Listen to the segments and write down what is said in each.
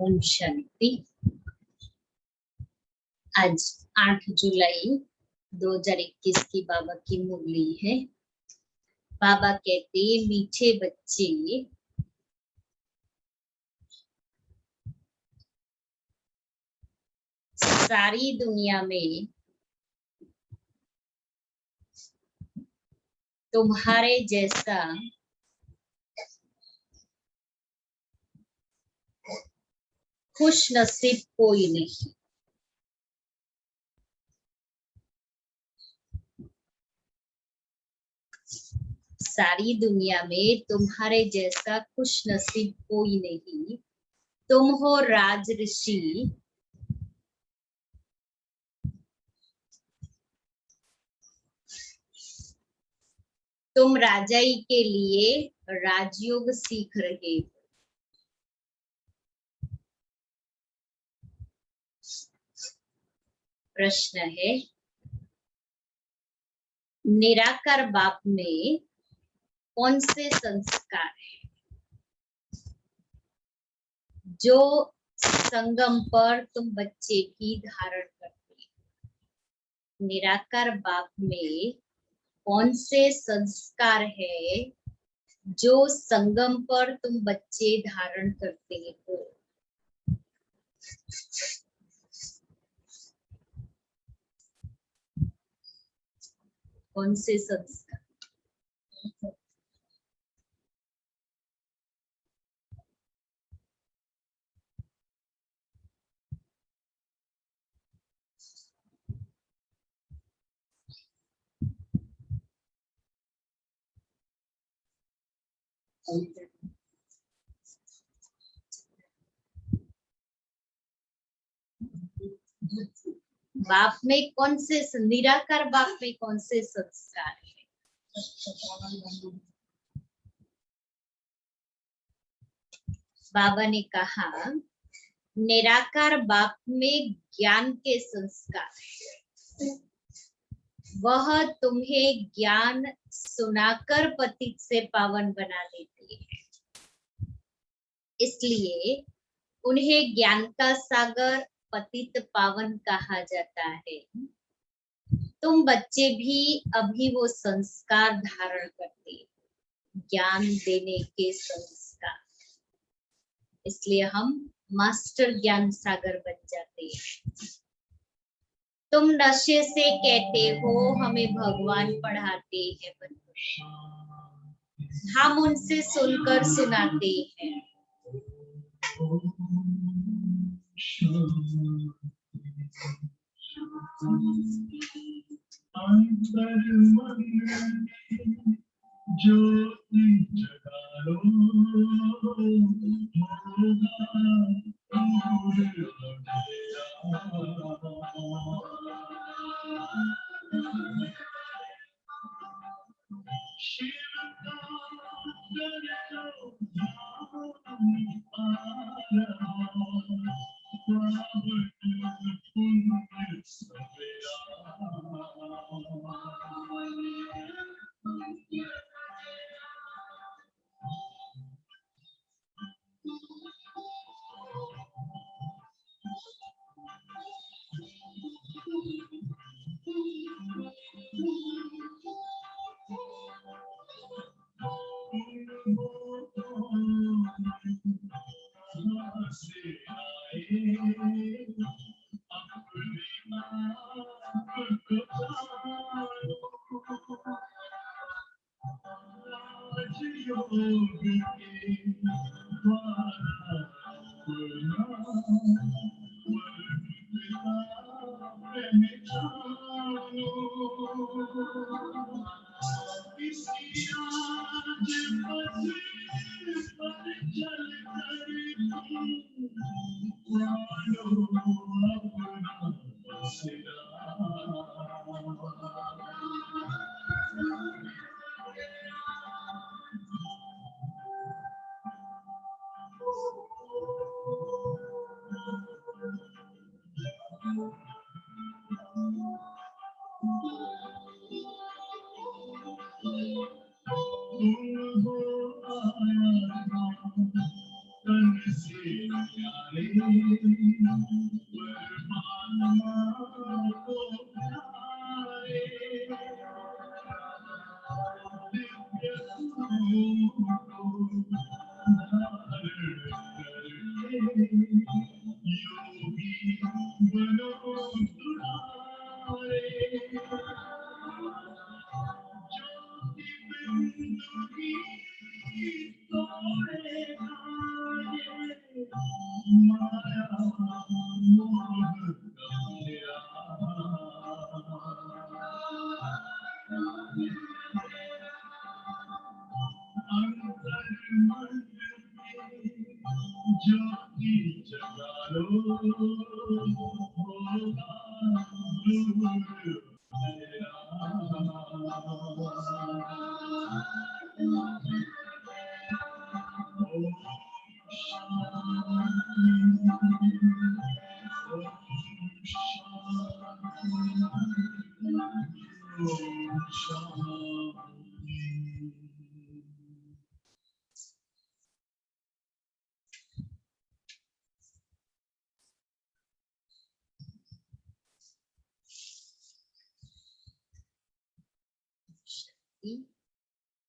ओम शांति। आज 8 जुलाई 2021 की बाबा की मुरली है। बाबा कहते मीठे बच्चे सारी दुनिया में तुम्हारे जैसा खुश नसीब कोई नहीं। सारी दुनिया में तुम्हारे जैसा खुश नसीब कोई नहीं। तुम हो राज ऋषि, तुम राजाई के लिए राजयोग सीख रहे हो। प्रश्न है, निराकार बाप में कौन से संस्कार है जो संगम पर तुम बच्चे की धारण करते हो? निराकार बाप में कौन से संस्कार है जो संगम पर तुम बच्चे धारण करते हो? कौन से संस्कार? बाप में कौन से, निराकार बाप में कौन से संस्कार है? बाबा ने कहा निराकार बाप में ज्ञान के संस्कार है। वह तुम्हें ज्ञान सुनाकर पतित से पावन बना देती है, इसलिए उन्हें ज्ञान का सागर पतित पावन कहा जाता है। तुम बच्चे भी अभी वो संस्कार धारण करते हो, ज्ञान देने के संस्कार, इसलिए हम मास्टर ज्ञान सागर बन जाते हैं। तुम नशे से कहते हो हमें भगवान पढ़ाते हैं, हम उनसे सुनकर सुनाते हैं। जो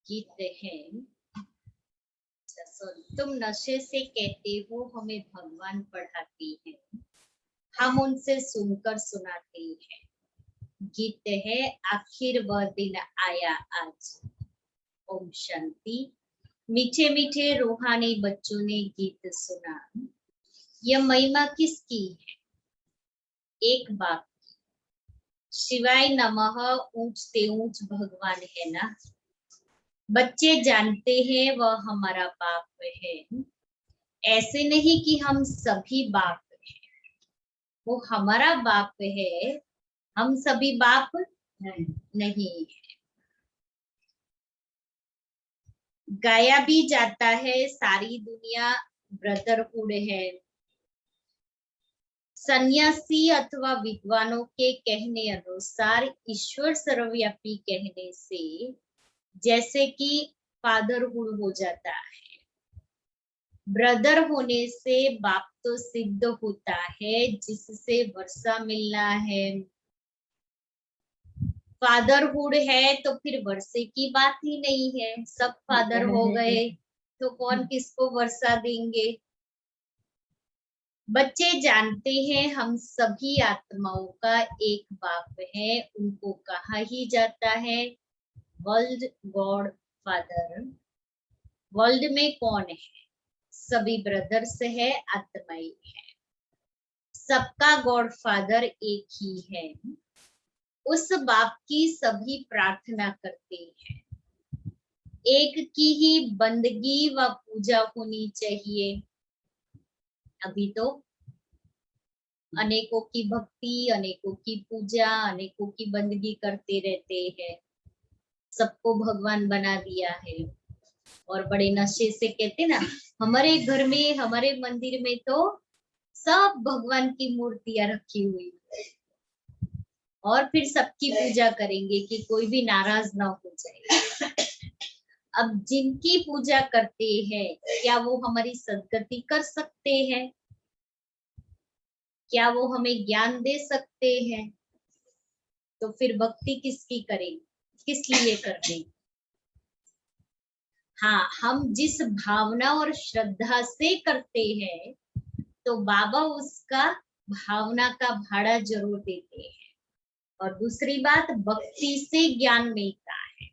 गीत है। तुम नशे से कहते हो हमें भगवान पढ़ाती है, हम उनसे सुनकर सुनाते हैं। गीत है आखिर वह दिन आया आज। ओम शांति। मीठे मीठे रूहानी बच्चों ने गीत सुना। यह महिमा किसकी है? एक बाप की। शिवाय नमः ऊंचते ऊंच भगवान है ना। बच्चे जानते हैं वह हमारा बाप है। ऐसे नहीं कि हम सभी बाप हैं, वो हमारा बाप है, हम सभी बाप नहीं है। गाया भी जाता है सारी दुनिया ब्रदरहुड है। सन्यासी अथवा विद्वानों के कहने अनुसार ईश्वर सर्वव्यापी कहने से जैसे कि फादरहुड हो जाता है। ब्रदर होने से बाप तो सिद्ध होता है जिससे वर्षा मिलना है। फादरहुड है तो फिर वर्षे की बात ही नहीं है, सब फादर हो गए तो कौन किसको वर्षा देंगे। बच्चे जानते हैं हम सभी आत्माओं का एक बाप है, उनको कहा ही जाता है वर्ल्ड गॉड फादर। वर्ल्ड में कौन है? सभी ब्रदर्स है, आत्माई है। सबका गॉड फादर एक ही है। उस बाप की सभी प्रार्थना करते हैं। एक की ही बंदगी व पूजा होनी चाहिए। अभी तो अनेकों की भक्ति, अनेकों की पूजा, अनेकों की बंदगी करते रहते हैं। सबको भगवान बना दिया है और बड़े नशे से कहते ना, हमारे घर में, हमारे मंदिर में तो सब भगवान की मूर्तियां रखी हुई है और फिर सबकी पूजा करेंगे कि कोई भी नाराज ना हो जाए। अब जिनकी पूजा करते हैं क्या वो हमारी सद्गति कर सकते हैं? क्या वो हमें ज्ञान दे सकते हैं? तो फिर भक्ति किसकी करेंगे, किस लिए करनी? हाँ, हम जिस भावना और श्रद्धा से करते हैं तो बाबा उसका भावना का भाड़ा जरूर देते हैं। और दूसरी बात, भक्ति से ज्ञान मिलता है।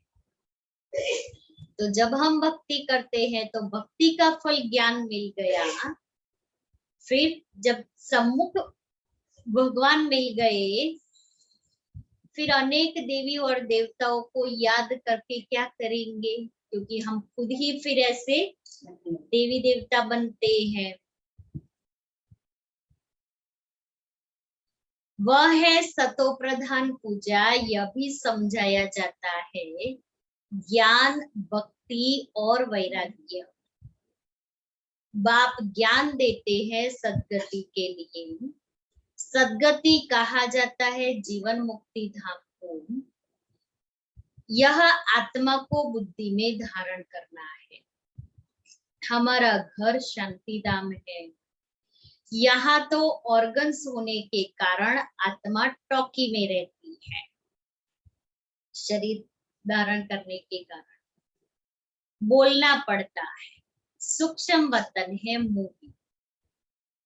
तो जब हम भक्ति करते हैं तो भक्ति का फल ज्ञान मिल गया। फिर जब सम्मुख भगवान मिल गए, फिर अनेक देवी और देवताओं को याद करके क्या करेंगे? क्योंकि हम खुद ही फिर ऐसे देवी देवता बनते हैं। वह है सतो प्रधान पूजा। यह भी समझाया जाता है ज्ञान, भक्ति और वैराग्य। बाप ज्ञान देते हैं सद्गति के लिए। सद्गति कहा जाता है जीवन मुक्ति धाम को। यह आत्मा को बुद्धि में धारण करना है। हमारा घर शांति धाम है। यहाँ तो ऑर्गन्स होने के कारण आत्मा टॉकी में रहती है, शरीर धारण करने के कारण बोलना पड़ता है। सूक्ष्म वतन है मूवी,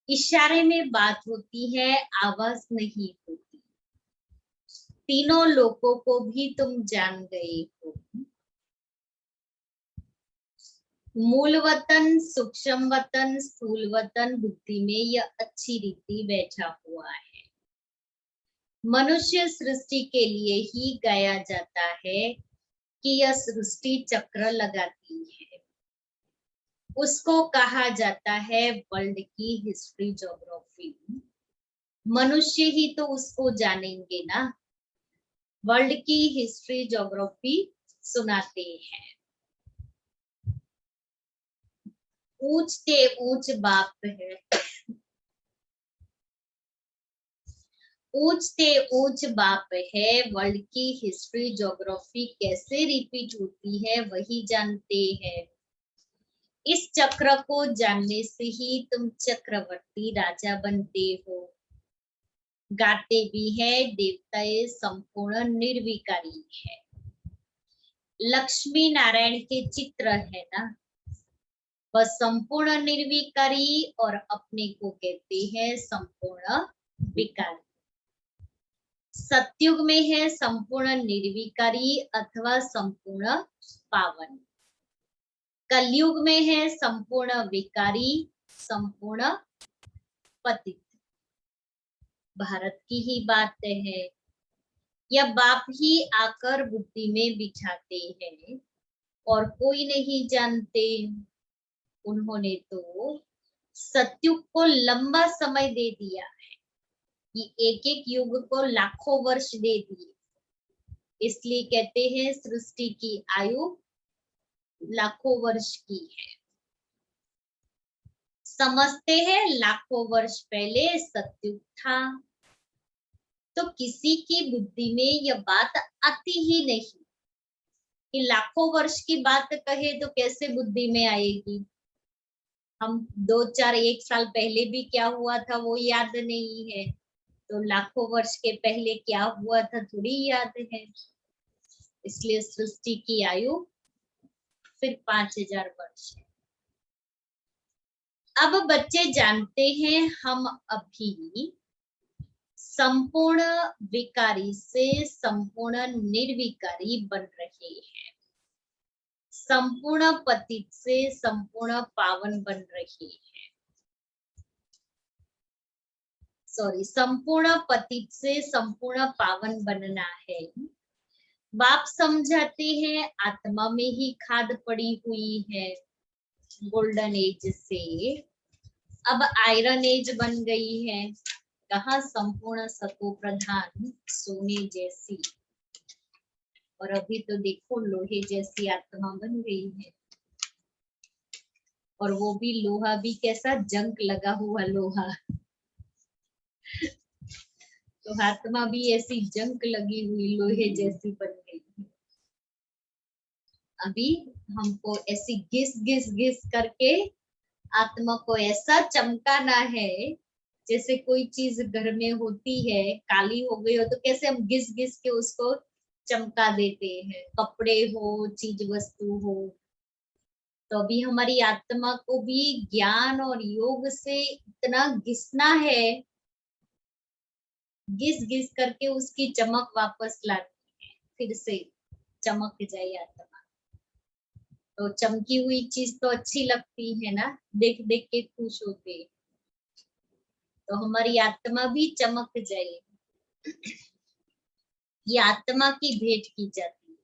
इशारे में बात होती है, आवाज नहीं होती। तीनों लोगों को भी तुम जान गए हो। मूल वतन, सूक्ष्म वतन, स्थूल वतन, बुद्धि में यह अच्छी रीति बैठा हुआ है। मनुष्य सृष्टि के लिए ही गाया जाता है कि यह सृष्टि चक्र लगाती है। उसको कहा जाता है वर्ल्ड की हिस्ट्री ज्योग्राफी। मनुष्य ही तो उसको जानेंगे ना। वर्ल्ड की हिस्ट्री ज्योग्राफी सुनाते हैं। ऊंचते ऊंच बाप है, ऊंचते ऊंच बाप है। वर्ल्ड की हिस्ट्री ज्योग्राफी कैसे रिपीट होती है वही जानते हैं। इस चक्र को जानने से ही तुम चक्रवर्ती राजा बनते हो। गाते भी है देवता संपूर्ण निर्विकारी है। लक्ष्मी नारायण के चित्र है ना, वह संपूर्ण निर्विकारी और अपने को कहते हैं संपूर्ण विकारी। सतयुग में है संपूर्ण निर्विकारी अथवा संपूर्ण पावन। कलयुग में है संपूर्ण विकारी, संपूर्ण पतित। भारत की ही बात है। यह बाप ही आकर बुद्धि में बिठाते हैं और कोई नहीं जानते। उन्होंने तो सतयुग को लंबा समय दे दिया है कि एक एक युग को लाखों वर्ष दे दिए। इसलिए कहते हैं सृष्टि की आयु लाखों वर्ष की है। समझते हैं लाखों वर्ष पहले सतयुग था। तो किसी की बुद्धि में यह बात आती ही नहीं कि लाखों वर्ष की बात कहे तो कैसे बुद्धि में आएगी। हम 2-4 1 साल पहले भी क्या हुआ था वो याद नहीं है, तो लाखों वर्ष के पहले क्या हुआ था थोड़ी याद है। इसलिए सृष्टि की आयु फिर 5000 वर्ष है। अब बच्चे जानते हैं हम अभी संपूर्ण विकारी से संपूर्ण निर्विकारी बन रहे हैं। संपूर्ण पतित से संपूर्ण पावन बन रहे हैं। संपूर्ण पतित से संपूर्ण पावन बनना है। बाप समझाते हैं आत्मा में ही खाद पड़ी हुई है। गोल्डन एज से अब आयरन एज बन गई है। कहा संपूर्ण सतो प्रधान सोने जैसी, और अभी तो देखो लोहे जैसी आत्मा बन गई है। और वो भी लोहा भी कैसा जंग लगा हुआ लोहा। तो आत्मा भी ऐसी जंग लगी हुई लोहे जैसी बन गई है। अभी हमको ऐसी घिस घिस घिस करके आत्मा को ऐसा चमकाना है जैसे कोई चीज घर में होती है काली हो गई हो तो कैसे हम घिस घिस के उसको चमका देते हैं। कपड़े हो, चीज वस्तु हो। तो अभी हमारी आत्मा को भी ज्ञान और योग से इतना घिसना है, घिस घिस करके उसकी चमक वापस लानी है, फिर से चमक जाए आत्मा। तो चमकी हुई चीज तो अच्छी लगती है ना, देख देख के खुश होते। तो हमारी आत्मा भी चमक जाए, ये आत्मा की भेंट की जाती है।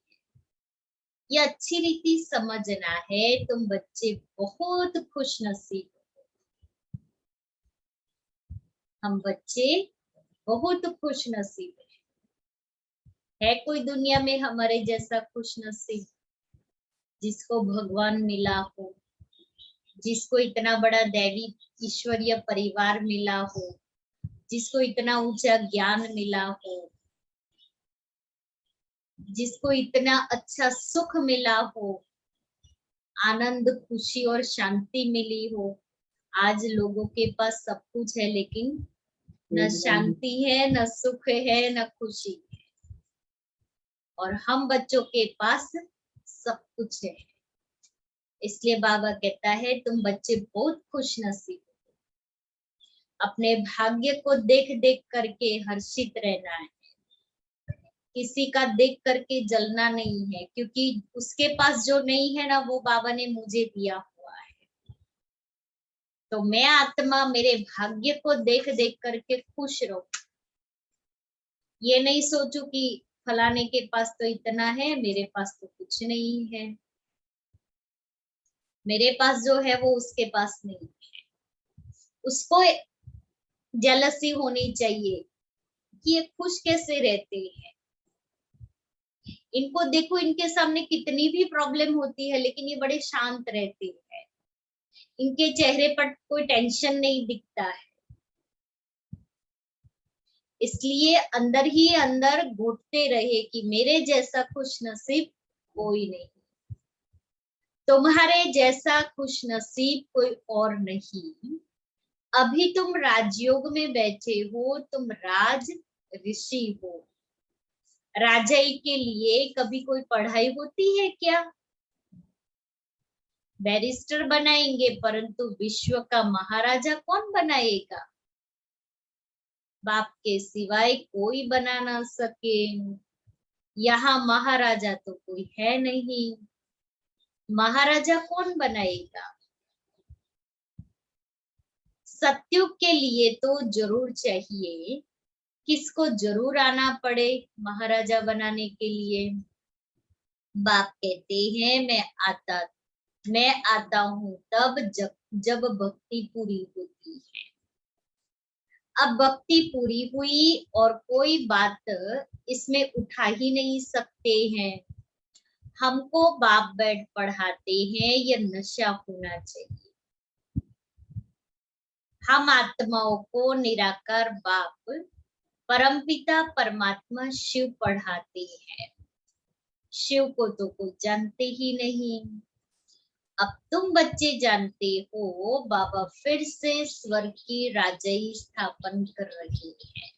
ये अच्छी रीति समझना है। तुम बच्चे बहुत खुश नसीब हो। हम बच्चे बहुत खुश नसीब है कोई दुनिया में हमारे जैसा खुश नसीब जिसको भगवान मिला हो, जिसको इतना बड़ा दैवी ईश्वरीय परिवार मिला हो, जिसको इतना ऊंचा ज्ञान मिला हो, जिसको इतना अच्छा सुख मिला हो। आनंद, खुशी और शांति मिली हो। आज लोगों के पास सब कुछ है, लेकिन न शांति है, न सुख है, न खुशी है। और हम बच्चों के पास सब कुछ है। इसलिए बाबा कहता है तुम बच्चे बहुत खुश नसीब हो। अपने भाग्य को देख देख करके हर्षित रहना है, किसी का देख करके जलना नहीं है, क्योंकि उसके पास जो नहीं है ना, वो बाबा ने मुझे दिया हुआ है। तो मैं आत्मा मेरे भाग्य को देख देख करके खुश रहूं। ये नहीं सोचू कि फलाने के पास तो इतना है, मेरे पास तो कुछ नहीं है। मेरे पास जो है वो उसके पास नहीं है। उसको जेलसी होनी चाहिए कि ये खुश कैसे रहते हैं। इनको देखो, इनके सामने कितनी भी प्रॉब्लम होती है, लेकिन ये बड़े शांत रहते हैं। इनके चेहरे पर कोई टेंशन नहीं दिखता है। इसलिए अंदर ही अंदर घुटते रहे कि मेरे जैसा खुश नसीब कोई नहीं, तुम्हारे जैसा खुश नसीब कोई और नहीं। अभी तुम राजयोग में बैठे हो, तुम राज ऋषि हो। राजाई के लिए कभी कोई पढ़ाई होती है क्या? बैरिस्टर बनाएंगे, परंतु विश्व का महाराजा कौन बनाएगा? बाप के सिवाय कोई बना ना सके। यहाँ महाराजा तो कोई है नहीं। महाराजा कौन बनाएगा? सत्युग के लिए तो जरूर चाहिए, किसको जरूर आना पड़े महाराजा बनाने के लिए। बाप कहते हैं मैं आता हूं तब जब भक्ति पूरी होती है। अब भक्ति पूरी हुई और कोई बात इसमें उठा ही नहीं सकते हैं। हमको बाप बैठ पढ़ाते हैं, यह नशा होना चाहिए। हम आत्माओं को निराकार बाप परमपिता परमात्मा शिव पढ़ाते हैं। शिव को तो कोई जानते ही नहीं। अब तुम बच्चे जानते हो, बाबा फिर से स्वर्ग की राजाई स्थापन कर रहे हैं।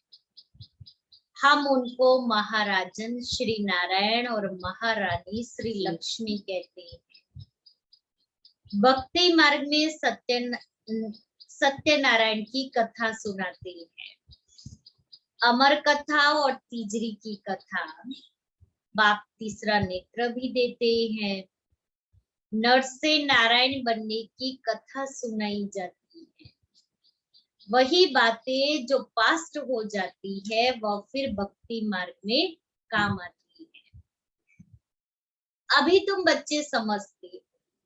हम उनको महाराजन श्री नारायण और महारानी श्री लक्ष्मी कहते हैं। भक्ति मार्ग में सत्यनारायण की कथा सुनाते हैं। अमर कथा और तीजरी की कथा। बाप तीसरा नेत्र भी देते हैं। नर से नारायण बनने की कथा सुनाई जाती है। वही बातें जो पास्ट हो जाती है, वह फिर भक्ति मार्ग में काम आती है। अभी तुम बच्चे समझते हो।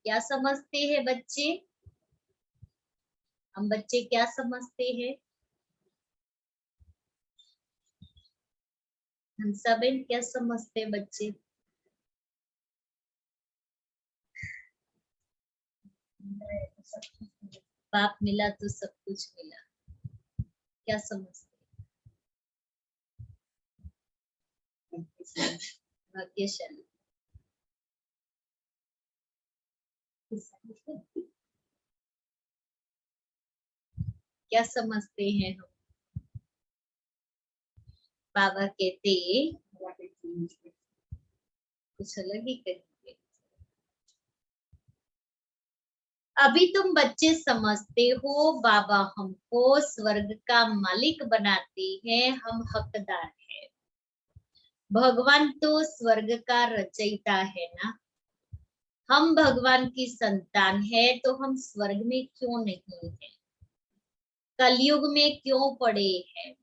क्या समझते हैं बच्चे? हम बच्चे क्या समझते हैं? हंसाबेन क्या समझते हैं बच्चे? बाप मिला तो सब कुछ मिला, क्या समझते? भाग्यशाली। क्या समझते हैं हम? बाबा कहते कुछ अलग ही कहेंगे। अभी तुम बच्चे समझते हो, बाबा हमको स्वर्ग का मालिक बनाते हैं, हम हकदार हैं। भगवान तो स्वर्ग का रचयिता है ना। हम भगवान की संतान है, तो हम स्वर्ग में क्यों नहीं है? कलयुग में क्यों पड़े हैं?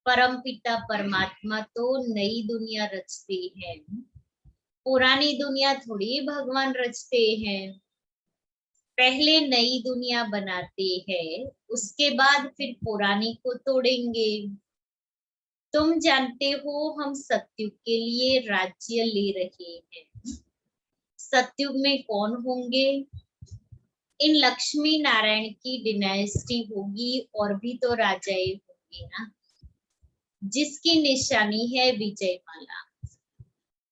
परम पिता परमात्मा तो नई दुनिया रचते हैं। पुरानी दुनिया थोड़ी भगवान रचते हैं। पहले नई दुनिया बनाते हैं, उसके बाद फिर पुरानी को तोड़ेंगे। तुम जानते हो, हम सत्युग के लिए राज्य ले रहे हैं। सत्युग में कौन होंगे? इन लक्ष्मी नारायण की डिनाइस्टी होगी, और भी तो राजाएं होंगी ना, जिसकी निशानी है विजय माला।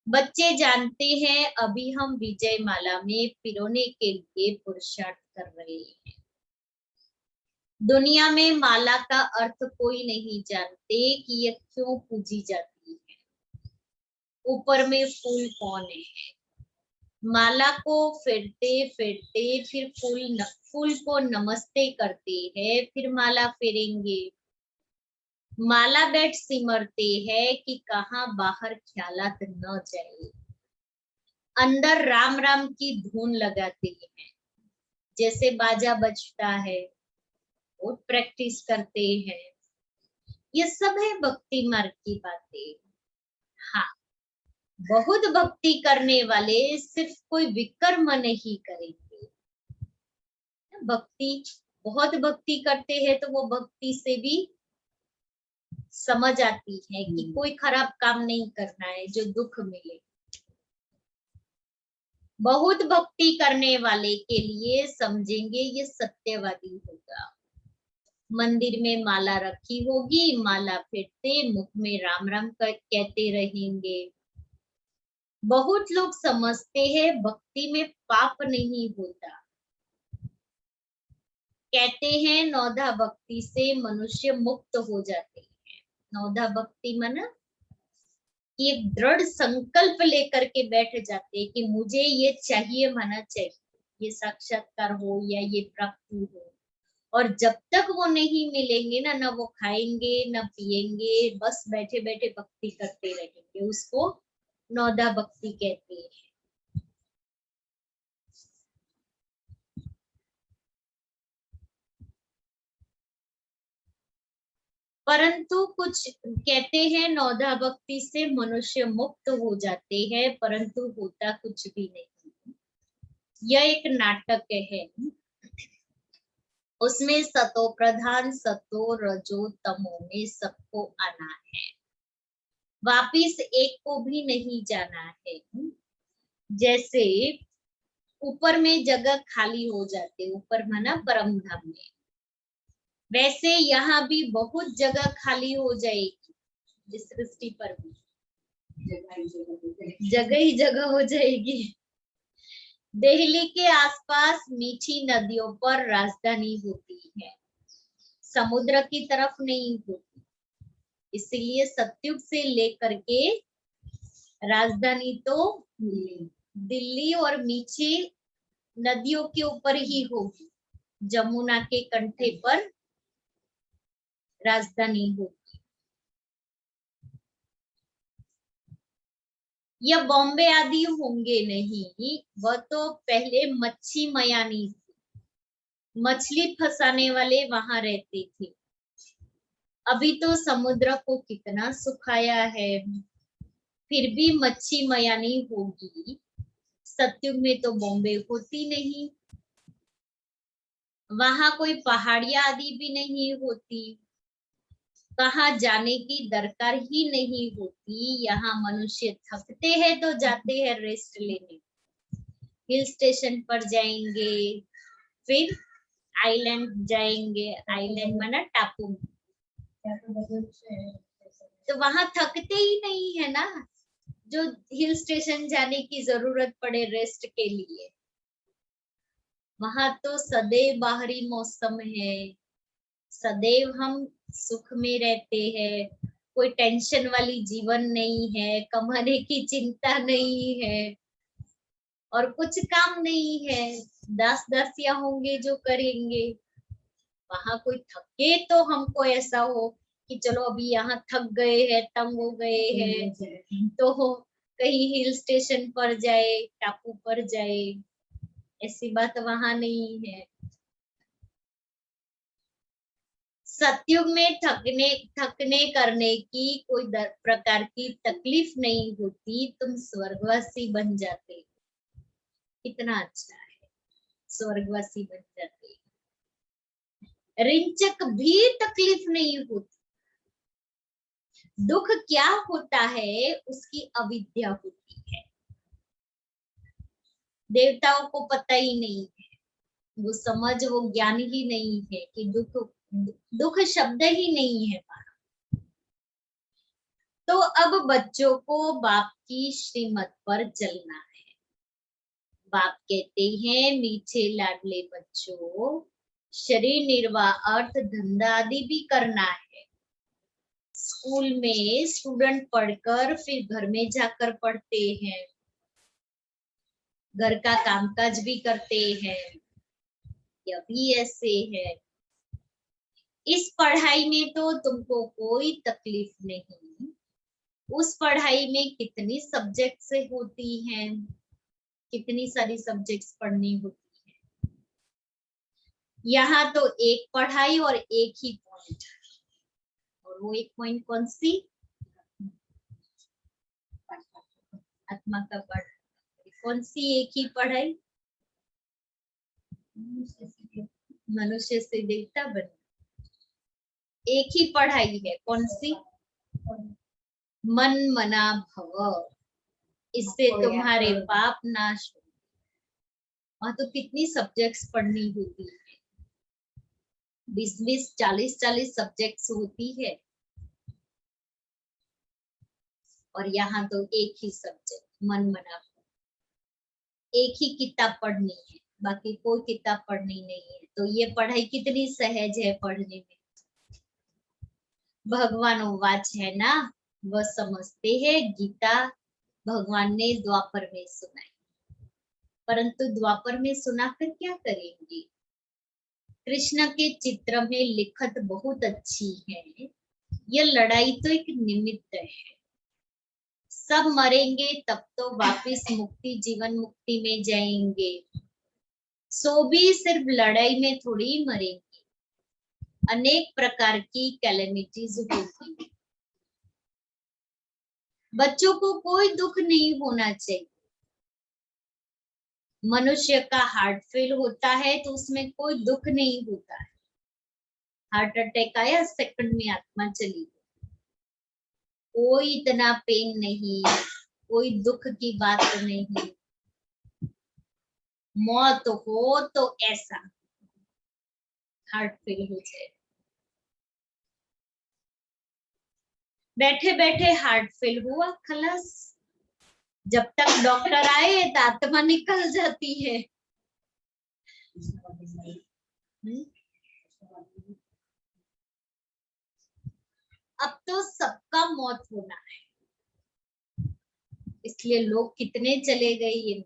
बच्चे जानते हैं अभी हम विजय माला में पिरोने के लिए पुरुषार्थ कर रहे हैं। दुनिया में माला का अर्थ कोई नहीं जानते कि यह क्यों पूजी जाती है। ऊपर में फूल कौन है? माला को फेरते फेरते फिर फूल को नमस्ते करते हैं, फिर माला फेरेंगे। माला बैठ सिमरते हैं कि कहाँ बाहर ख्यालात न जाए। अंदर राम राम की धुन लगाते हैं, जैसे बाजा बजता है वो प्रैक्टिस करते हैं। ये सब है भक्ति मार्ग की बातें। हाँ, बहुत भक्ति करने वाले सिर्फ कोई विकर्म नहीं करेंगे। भक्ति, बहुत भक्ति करते हैं तो वो भक्ति से भी समझ आती है कि कोई खराब काम नहीं करना है जो दुख मिले। बहुत भक्ति करने वाले के लिए समझेंगे ये सत्यवादी होगा। मंदिर में माला रखी होगी, माला फेरते मुख में राम राम कहते रहेंगे। बहुत लोग समझते हैं भक्ति में पाप नहीं होता। कहते हैं नौधा भक्ति से मनुष्य मुक्त हो जाते हैं। नौधा भक्ति माना कि एक दृढ़ संकल्प लेकर के बैठ जाते हैं कि मुझे ये चाहिए, माना चाहिए, ये साक्षात्कार हो या ये प्राप्ति हो। और जब तक वो नहीं मिलेंगे ना, ना वो खाएंगे ना पिएंगे, बस बैठे बैठे भक्ति करते रहेंगे। उसको नौधा भक्ति कहते हैं। परंतु कुछ कहते हैं नौधा भक्ति से मनुष्य मुक्त हो जाते हैं, परंतु होता कुछ भी नहीं। यह एक नाटक है। उसमें सतो प्रधान सतो रजो तमो में सबको आना है, वापिस एक को भी नहीं जाना है। जैसे ऊपर में जगह खाली हो जाते, ऊपर माना परम धाम में, वैसे यहाँ भी बहुत जगह खाली हो जाएगी। इस सृष्टि पर भी जगह ही जगह हो जाएगी। दिल्ली के आसपास मीठी नदियों पर राजधानी होती है, समुद्र की तरफ नहीं होती। इसलिए सतयुग से लेकर के राजधानी तो दिल्ली और मीठी नदियों के ऊपर ही होगी। जमुना के कंठे पर राजधानी होगी। या बॉम्बे आदि होंगे नहीं, वह तो पहले मच्छी मयानी थी, मछली फंसाने वाले वहां रहते थे। अभी तो समुद्र को कितना सुखाया है, फिर भी मच्छी मयानी होगी। सतयुग में तो बॉम्बे होती नहीं, वहां कोई पहाड़ियां आदि भी नहीं होती, कहाँ जाने की दरकार ही नहीं होती। यहाँ मनुष्य थकते हैं तो जाते हैं रेस्ट लेने, हिल स्टेशन पर जाएंगे, फिर आइलैंड जाएंगे। आइलैंड माना टापू में, तो वहां थकते ही नहीं है ना, जो हिल स्टेशन जाने की जरूरत पड़े रेस्ट के लिए। वहां तो सदैव बाहरी मौसम है, सदैव हम सुख में रहते हैं, कोई टेंशन वाली जीवन नहीं है, कमाने की चिंता नहीं है और कुछ काम नहीं है। दास दासियां होंगे जो करेंगे। वहां कोई थके तो हमको ऐसा हो कि चलो अभी यहाँ थक गए हैं, तंग हो गए हैं, तो कहीं हिल स्टेशन पर जाए, टापू पर जाए। ऐसी बात वहां नहीं है। सतयुग में थकने करने की कोई प्रकार की तकलीफ नहीं होती। तुम स्वर्गवासी बन जाते, कितना अच्छा है, स्वर्गवासी बन जाते। रिंचक भी तकलीफ नहीं होती। दुख क्या होता है, उसकी अविद्या होती है। देवताओं को पता ही नहीं है, वो समझ, वो ज्ञान ही नहीं है कि दुख शब्द ही नहीं है। तो तो अब बच्चों को बाप की श्रीमत पर चलना है। बाप कहते हैं, मीठे लाडले बच्चों, शरीर निर्वाह अर्थ धंधा आदि भी करना है। स्कूल में स्टूडेंट पढ़कर फिर घर में जाकर पढ़ते हैं, घर का कामकाज भी करते हैं, यह भी ऐसे है। इस पढ़ाई में तो तुमको कोई तकलीफ नहीं। उस पढ़ाई में कितनी सब्जेक्ट्स होती हैं, कितनी सारी सब्जेक्ट्स पढ़नी होती है। यहाँ तो एक पढ़ाई और एक ही पॉइंट, और वो एक पॉइंट कौन सी? आत्मा का पढ़ाई। कौन सी एक ही पढ़ाई? मनुष्य से देवता बने, एक ही पढ़ाई है। कौन सी? मन मना भव, इससे तुम्हारे पाप नाश हो। वहां तो कितनी सब्जेक्ट्स पढ़नी होती है, 20-20, 40-40 सब्जेक्ट्स होती है, और यहाँ तो एक ही सब्जेक्ट मन मना भव। एक ही किताब पढ़नी है, बाकी कोई किताब पढ़नी नहीं है। तो ये पढ़ाई कितनी सहज है पढ़ने में। भगवान वाच है ना, वह समझते हैं। गीता भगवान ने द्वापर में सुनाई, परंतु द्वापर में सुनाकर क्या करेंगे? कृष्ण के चित्र में लिखत बहुत अच्छी है। यह लड़ाई तो एक निमित्त है। सब मरेंगे तब तो वापिस मुक्ति, जीवन मुक्ति में जाएंगे। सो भी सिर्फ लड़ाई में थोड़ी मरेंगे, अनेक प्रकार की कैलेमिटीज होती। बच्चों को कोई दुख नहीं होना चाहिए। मनुष्य का हार्ट फेल होता है तो उसमें कोई दुख नहीं होता है। हार्ट अटैक आया, सेकंड में आत्मा चली गई, कोई इतना पेन नहीं, कोई दुख की बात नहीं। मौत हो तो ऐसा हार्ट फेल हो जाए, बैठे बैठे हार्ट फेल हुआ, खलास। जब तक डॉक्टर आए तो आत्मा निकल जाती है। अब तो सबका मौत होना है, इसलिए लोग कितने चले गए। ये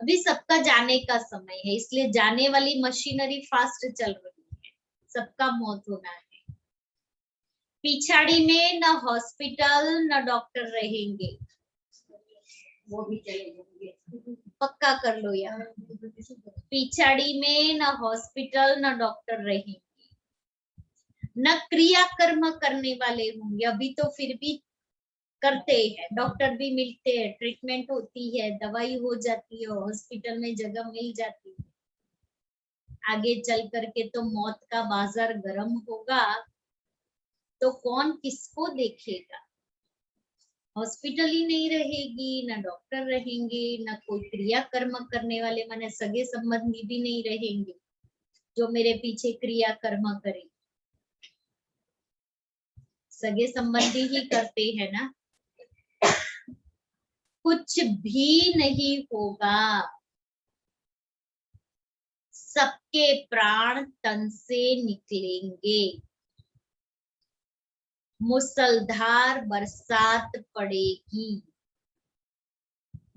अभी सबका जाने का समय है, इसलिए जाने वाली मशीनरी फास्ट चल रही है। सबका मौत होना है। पिछाड़ी में न हॉस्पिटल न डॉक्टर रहेंगे, वो भी चलेंगे, पक्का कर लो यार। पिछाड़ी में न हॉस्पिटल न डॉक्टर रहेंगे, न क्रिया कर्म करने वाले होंगे। अभी तो फिर भी करते हैं, डॉक्टर भी मिलते हैं, ट्रीटमेंट होती है, दवाई हो जाती है, हॉस्पिटल में जगह मिल जाती है। आगे चल करके तो मौत का बाजार गर्म होगा, तो कौन किसको देखेगा? हॉस्पिटल ही नहीं रहेगी, ना डॉक्टर रहेंगे, ना कोई क्रिया कर्म करने वाले, माने सगे संबंधी भी नहीं रहेंगे जो मेरे पीछे क्रिया कर्म करे। सगे संबंधी ही करते हैं ना। कुछ भी नहीं होगा, सबके प्राण तन से निकलेंगे। मूसलधार बरसात पड़ेगी,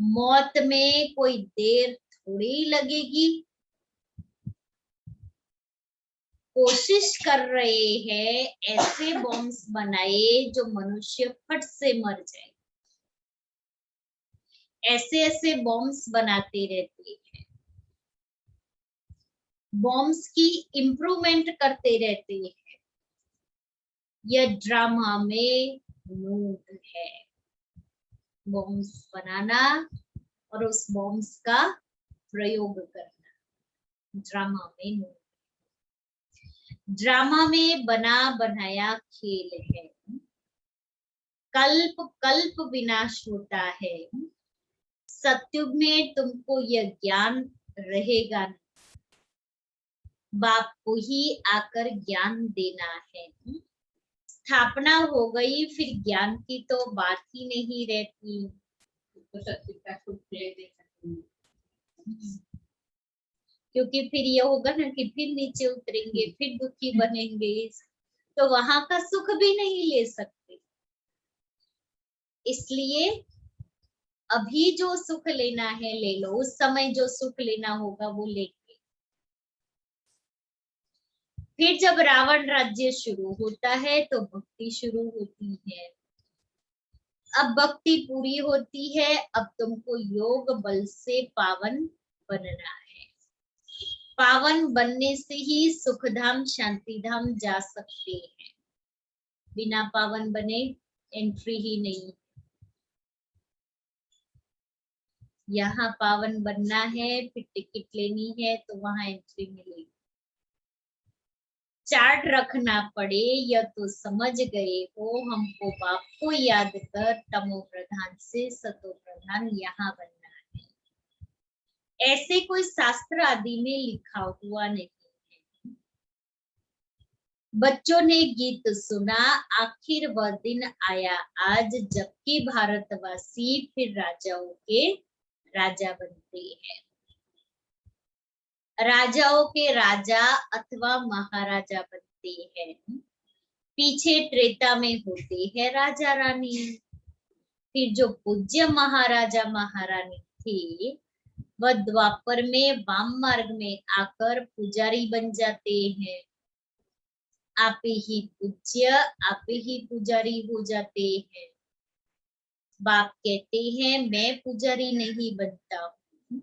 मौत में कोई देर थोड़ी लगेगी। कोशिश कर रहे हैं ऐसे बॉम्ब्स बनाए जो मनुष्य फट से मर जाए। ऐसे ऐसे बॉम्ब्स बनाते रहते हैं, बॉम्ब्स की इम्प्रूवमेंट करते रहते हैं। यह ड्रामा में मूड है, बॉम्ब्स बनाना और उस बॉम्ब्स का प्रयोग करना ड्रामा में मूड। ड्रामा में बना बनाया खेल है, कल्प कल्प विनाश होता है। सत्युग में तुमको यह ज्ञान रहेगा नहीं, बाप को ही आकर ज्ञान देना है। स्थापना हो गई, फिर ज्ञान की तो बात ही नहीं रहती। तो शक्ति का सुख ले दे सकते हैं। क्योंकि फिर ये होगा ना कि फिर नीचे उतरेंगे, फिर दुखी बनेंगे, तो वहां का सुख भी नहीं ले सकते। इसलिए अभी जो सुख लेना है ले लो, उस समय जो सुख लेना होगा वो लेंगे। फिर जब रावण राज्य शुरू होता है तो भक्ति शुरू होती है। अब भक्ति पूरी होती है, अब तुमको योग बल से पावन बनना है। पावन बनने से ही सुखधाम शांतिधाम जा सकते हैं। बिना पावन बने एंट्री ही नहीं। यहाँ पावन बनना है, फिर टिकट लेनी है तो वहां एंट्री मिलेगी। चार्ट रखना पड़े यह तो समझ गए हो, हमको बाप को याद कर तमो प्रधान से सतो प्रधान यहाँ बनना है। ऐसे कोई शास्त्र आदि में लिखा हुआ नहीं है। बच्चों ने गीत सुना, आखिर वह दिन आया आज, जबकि भारतवासी फिर राजाओं के राजा बनते हैं। राजाओं के राजा अथवा महाराजा बनते हैं। पीछे त्रेता में होते हैं राजा रानी। फिर जो पूज्य महाराजा महारानी थे वह द्वापर में वाम मार्ग में आकर पुजारी बन जाते हैं। आप ही पूज्य, आप ही पुजारी हो जाते हैं। बाप कहते हैं मैं पुजारी नहीं बनता हूँ,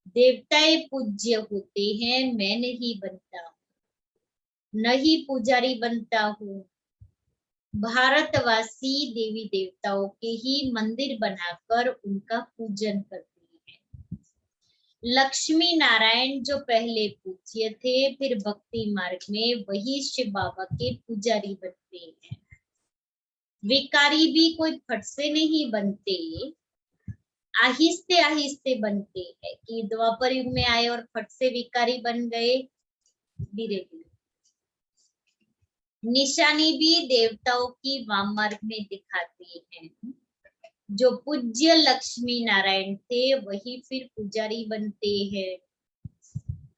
देवताएं पूज्य होते हैं, मैं नहीं बनता हूँ, नहीं पुजारी बनता हूँ। भारतवासी देवी देवताओं के ही मंदिर बनाकर उनका पूजन करते हैं। लक्ष्मी नारायण जो पहले पूज्य थे, फिर भक्ति मार्ग में वही शिव बाबा के पुजारी बनते हैं। विकारी भी कोई फट से नहीं बनते, आहिस्ते आहिस्ते बनते हैं। कि द्वापर युग में आए और फट से विकारी बन गए, धीरे धीरे। निशानी भी देवताओं की वाम मार्ग में दिखाते हैं। जो पूज्य लक्ष्मी नारायण थे वही फिर पुजारी बनते हैं।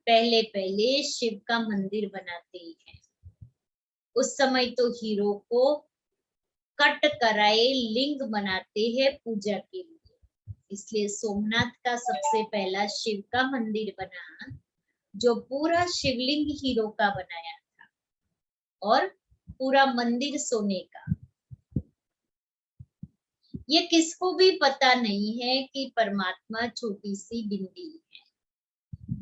पहले पहले शिव का मंदिर बनाते हैं। उस समय तो हीरो को कट कराए लिंग बनाते हैं पूजा के लिए। इसलिए सोमनाथ का सबसे पहला शिव का मंदिर बना, जो पूरा शिवलिंग हीरो का बनाया था और पूरा मंदिर सोने का। ये किसको भी पता नहीं है कि परमात्मा छोटी सी बिंदी है।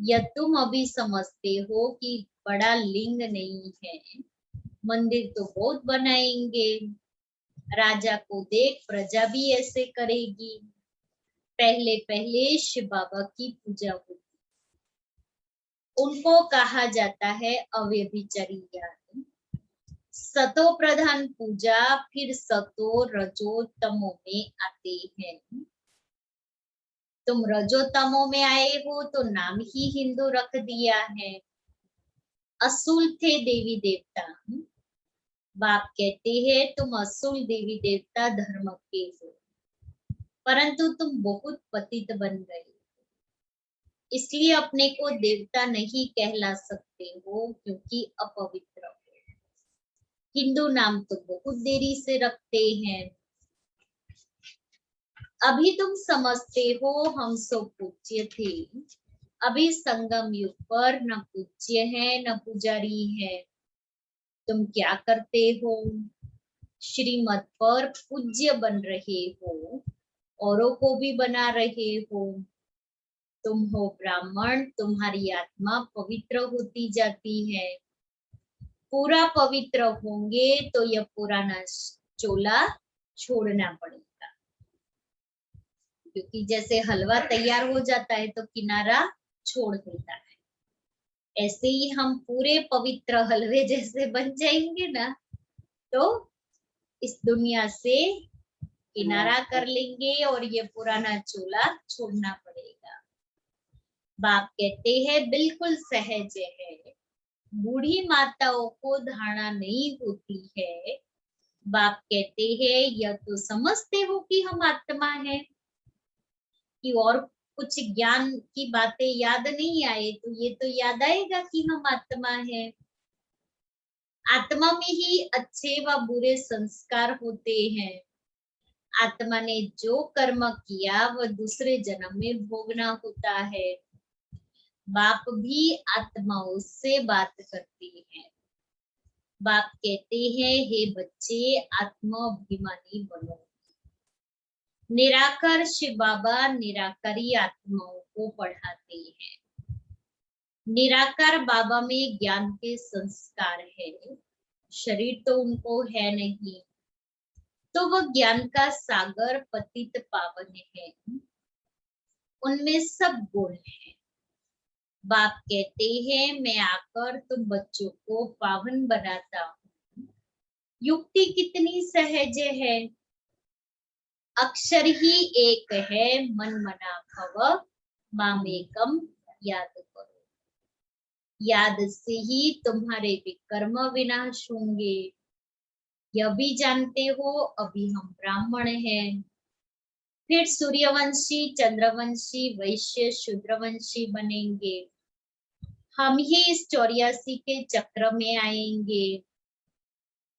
यह तुम अभी समझते हो कि बड़ा लिंग नहीं है। मंदिर तो बहुत बनाएंगे, राजा को देख प्रजा भी ऐसे करेगी। पहले पहले शिव बाबा की पूजा होती, उनको कहा जाता है अव्यभिचारी। सतो प्रधान पूजा फिर सतो रजो तमो में आते हैं। तुम रजो तमो में आए हो तो नाम ही हिंदू रख दिया है। असूल थे देवी देवता। बाप कहते हैं तुम असूल देवी देवता धर्म के हो, परंतु तुम बहुत पतित बन गए, इसलिए अपने को देवता नहीं कहला सकते हो क्योंकि अपवित्र हो। हिंदू नाम तो बहुत देरी से रखते हैं। अभी तुम समझते हो हम सब पूज्य थे, अभी संगम युग पर न पूज्य है न पुजारी है। तुम क्या करते हो? श्रीमत पर पूज्य बन रहे हो, औरों को भी बना रहे हो। तुम हो ब्राह्मण, तुम्हारी आत्मा पवित्र होती जाती है। पूरा पवित्र होंगे तो यह पुराना चोला छोड़ना पड़ेगा, क्योंकि जैसे हलवा तैयार हो जाता है तो किनारा छोड़ देता है। ऐसे ही हम पूरे पवित्र हलवे जैसे बन जाएंगे ना, तो इस दुनिया से किनारा कर लेंगे और ये पुराना चोला छोड़ना पड़ेगा। बाप कहते हैं बिल्कुल सहज है। बूढ़ी माताओं को धारणा नहीं होती है बाप कहते हैं यह तो समझते हो कि हम आत्मा है, कि और कुछ ज्ञान की बातें याद नहीं आए तो ये तो याद आएगा कि हम आत्मा है। आत्मा में ही अच्छे व बुरे संस्कार होते हैं। आत्मा ने जो कर्म किया वह दूसरे जन्म में भोगना होता है। बाप भी आत्माओं से बात करती है। बाप कहते हैं हे बच्चे आत्माभिमानी बनो। निराकार शिव बाबा निराकारी आत्माओं को पढ़ाते हैं। निराकार बाबा में ज्ञान के संस्कार है, शरीर तो उनको है नहीं, तो वह ज्ञान का सागर पतित पावन है, उनमें सब गुण है। बाप कहते हैं मैं आकर तुम बच्चों को पावन बनाता हूँ। युक्ति कितनी सहज है, अक्षर ही एक है, मन मना भव मामेकम याद करो। याद से ही तुम्हारे विकर्म विनाश होंगे। यह भी जानते हो अभी हम ब्राह्मण हैं, फिर सूर्यवंशी चंद्रवंशी वैश्य शूद्रवंशी बनेंगे। हम ही इस 84 के चक्र में आएंगे,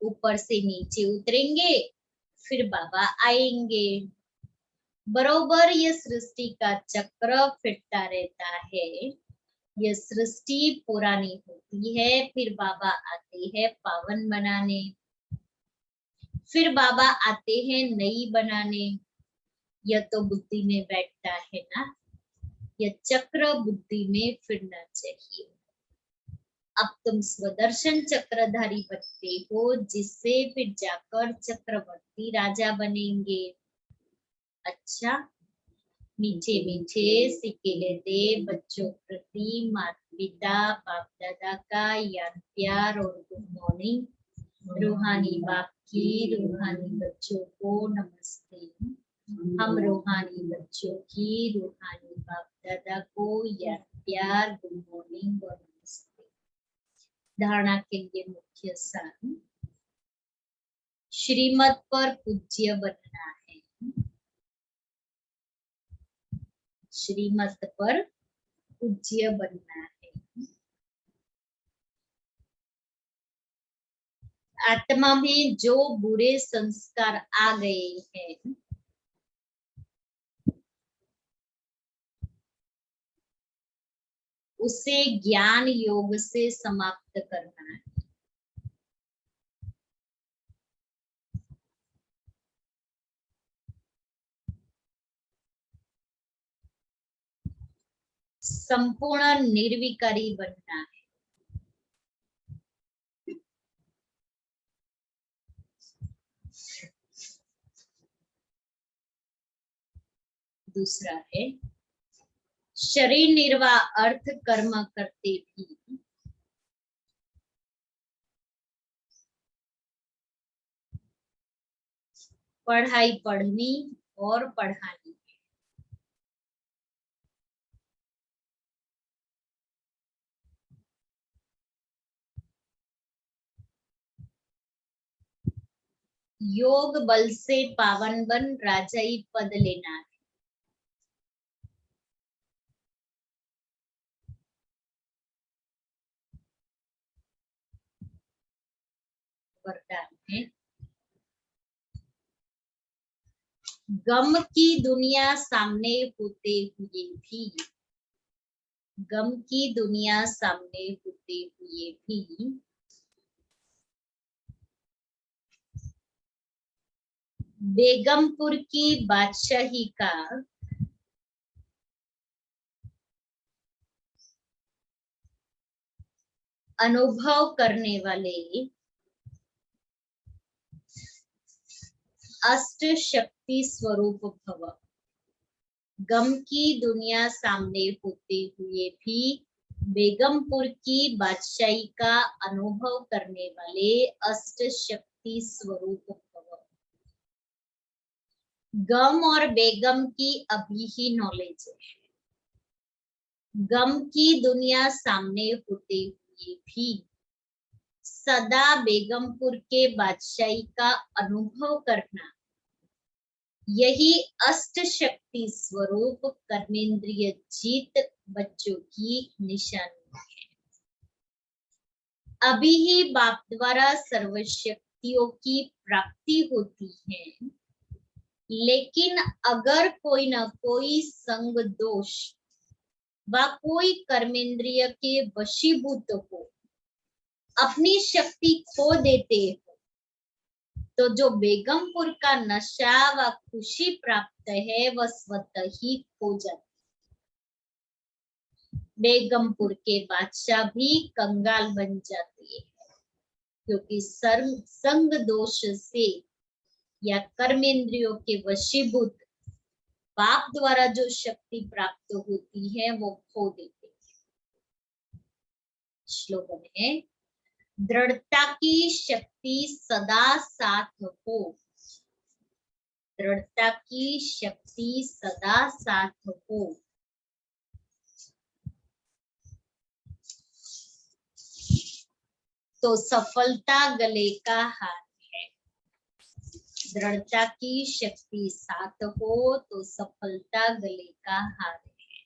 ऊपर से नीचे उतरेंगे, फिर बाबा आएंगे। बरोबर ये सृष्टि का चक्र फिरता रहता है। यह सृष्टि पुरानी होती है, फिर बाबा आते हैं पावन बनाने, फिर बाबा आते हैं नई बनाने। यह तो बुद्धि में बैठता है ना, यह चक्र बुद्धि में फिरना चाहिए। अब तुम स्वदर्शन चक्रधारी बनते हो, जिससे फिर जाकर चक्रवर्ती राजा बनेंगे। अच्छा, मीठे मीठे सिक्के लेते बच्चों प्रति माता पिता बाप दादा का याद प्यार और गुड मॉर्निंग। रूहानी बाप की रूहानी बच्चों को नमस्ते। हम रूहानी बच्चों की रूहानी बाप दादा को याद प्यार गुड मॉर्निंग और नमस्ते। धारणा के लिए मुख्य सार, श्रीमत पर पूज्य बनना है। श्रीमत पर पूज्य बनना है। आत्मा में जो बुरे संस्कार आ गए हैं, उसे ज्ञान योग से समाप्त करना है। संपूर्ण निर्विकारी बनना है। दूसरा है शरीर निर्वाह अर्थ कर्म करते भी पढ़ाई पढ़नी और पढ़ानी। योग बल से पावन बन राजाई पद लेना है। वरदान है गम की दुनिया सामने होते हुए भी, गम की दुनिया सामने होते हुए भी बेगमपुर की बादशाही का अनुभव करने वाले अष्ट शक्ति स्वरूप भव। गम की दुनिया सामने होते हुए भी बेगमपुर की बादशाही का अनुभव करने वाले अष्ट शक्ति स्वरूप भव। गम और बेगम की अभी ही नॉलेज है। गम की दुनिया सामने होते हुए भी सदा बेगमपुर के बादशाही का अनुभव करना, यही अष्ट शक्ति स्वरूप कर्मेंद्रिय जीत बच्चों की निशानी है। अभी ही बाप द्वारा सर्वशक्तियों की प्राप्ति होती है, लेकिन अगर कोई न कोई संग दोष व कोई कर्मेंद्रिय के वशीभूत हो अपनी शक्ति खो देते हो, तो जो बेगमपुर का नशा व खुशी प्राप्त है वह स्वतः ही खो जाती। बेगमपुर के बादशाह भी कंगाल बन जाते हैं, क्योंकि संग दोष से या कर्मेंद्रियों के वशीभूत बाप द्वारा जो शक्ति प्राप्त होती है वो खो देते हैं। श्लोगन है, दृढ़ता की शक्ति सदा साथ हो, दृढ़ता की शक्ति सदा साथ हो। तो सफलता गले का हार है। दृढ़ता की शक्ति साथ हो तो सफलता गले का हार है।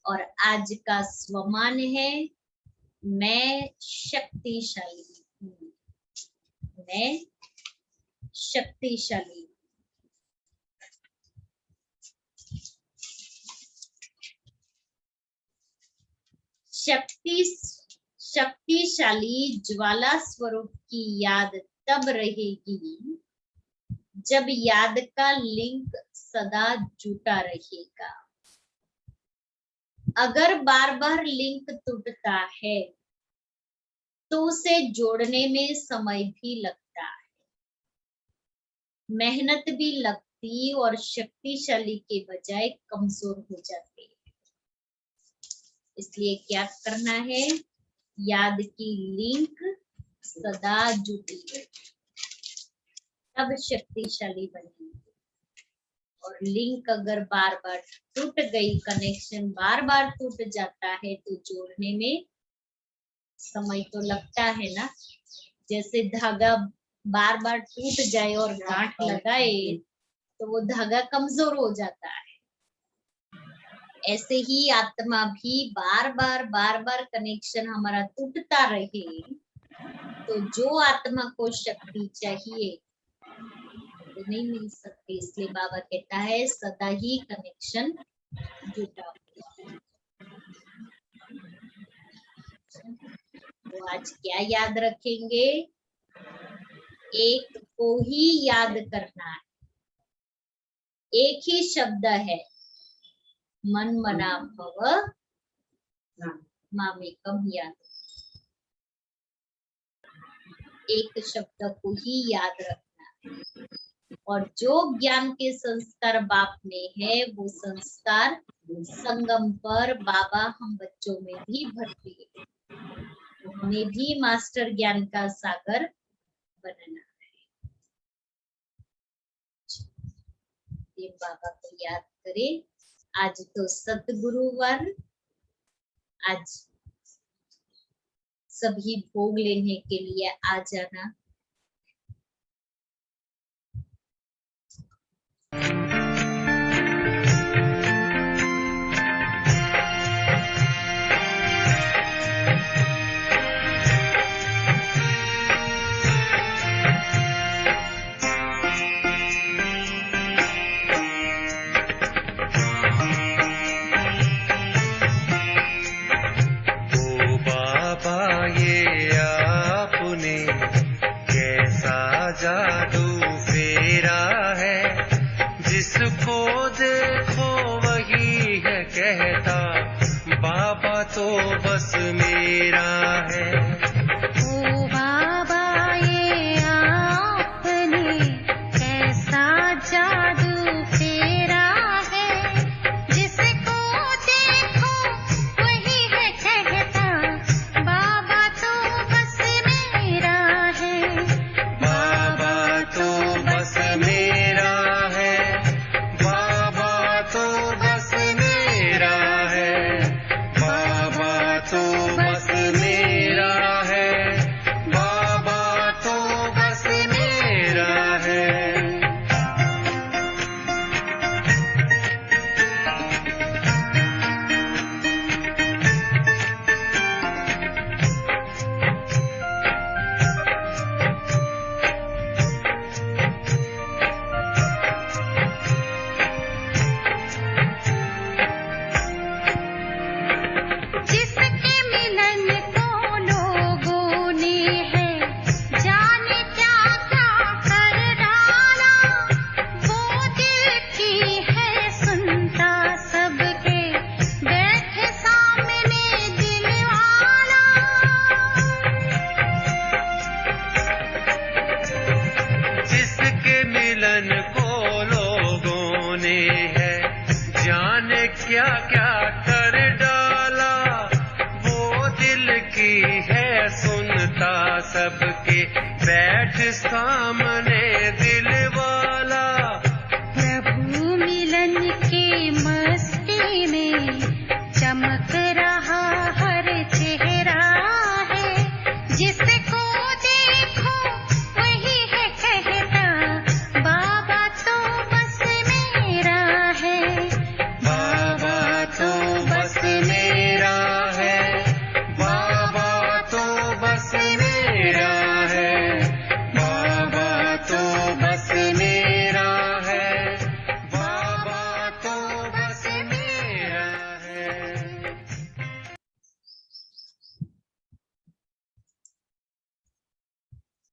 और आज का स्वमान है, मैं शक्तिशाली हूँ, मैं शक्तिशाली। शक्तिशाली ज्वाला स्वरूप की याद तब रहेगी जब याद का लिंक सदा जुटा रहेगा। अगर बार बार लिंक टूटता है तो उसे जोड़ने में समय भी लगता है, मेहनत भी लगती और शक्तिशाली के बजाय कमजोर हो जाते हैं। इसलिए क्या करना है, याद की लिंक सदा जुटी रहे, तब शक्तिशाली बनेगी। और लिंक अगर बार बार टूट गई, कनेक्शन बार बार टूट जाता है तो जोड़ने में समय तो लगता है ना। जैसे धागा बार बार टूट जाए और गांठ लगाए तो वो धागा कमजोर हो जाता है। ऐसे ही आत्मा भी बार बार कनेक्शन हमारा टूटता रहे तो जो आत्मा को शक्ति चाहिए वो नहीं मिल सकती। इसलिए बाबा कहता है सदा ही कनेक्शन जुटा हुआ। तो आज क्या याद रखेंगे, एक को ही याद करना है। एक ही शब्द है, मन मना भव मामेकम याद। एक शब्द को ही याद रखना। और जो ज्ञान के संस्कार बाप में है वो संस्कार संगम पर बाबा हम बच्चों में भी भरती है। हमें भी मास्टर ज्ञान का सागर बनना है। ये बाबा को याद करें। आज तो सतगुरुवार, आज सभी भोग लेने के लिए आ जाना। ओ बाबा ये आपने जिससे